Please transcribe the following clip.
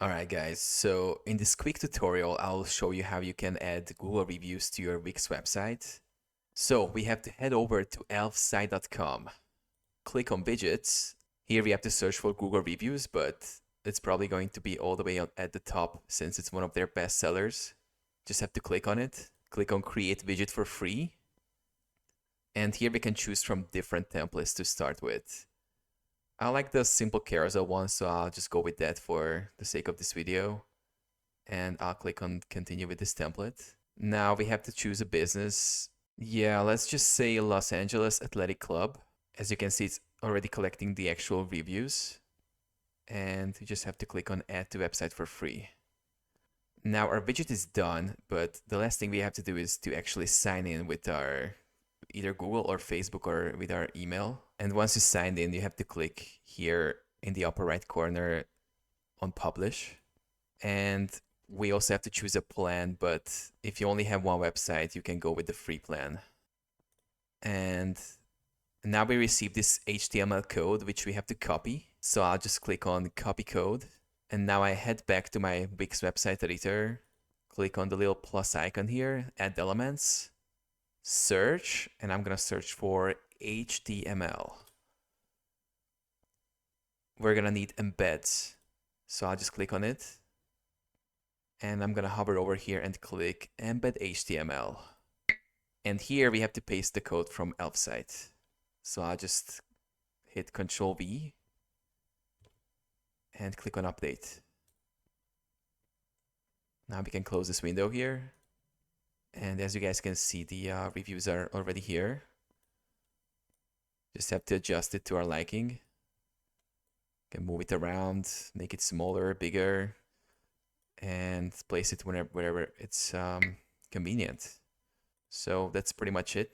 Alright guys, so in this quick tutorial, I'll show you how you can add Google reviews to your Wix website. So we have to head over to elfsight.com, click on widgets. Here we have to search for Google reviews, but it's probably going to be all the way at the top since it's one of their best sellers. Just have to click on it, click on create widget for free. And here we can choose from different templates to start with. I like the simple carousel one, so I'll just go with that for the sake of this video. And I'll click on continue with this template. Now we have to choose a business. Yeah, let's just say Los Angeles Athletic Club. As you can see, it's already collecting the actual reviews. And you just have to click on add to website for free. Now our widget is done, but the last thing we have to do is to actually sign in with our either Google or Facebook or with our email. And once you signed in, you have to click here in the upper right corner on publish. And we also have to choose a plan, but if you only have one website, you can go with the free plan. And now we receive this HTML code, which we have to copy. So I'll just click on copy code. And now I head back to my Wix website editor, click on the little plus icon here, add elements, search, and I'm gonna search for HTML. We're gonna need embeds. So I'll just click on it. And I'm gonna hover over here and click embed HTML. And here we have to paste the code from Elfsight. So I'll just hit Ctrl V and click on update. Now we can close this window here. And as you guys can see, the reviews are already here. Just have to adjust it to our liking. Can move it around, make it smaller, bigger, and place it wherever it's convenient. So that's pretty much it.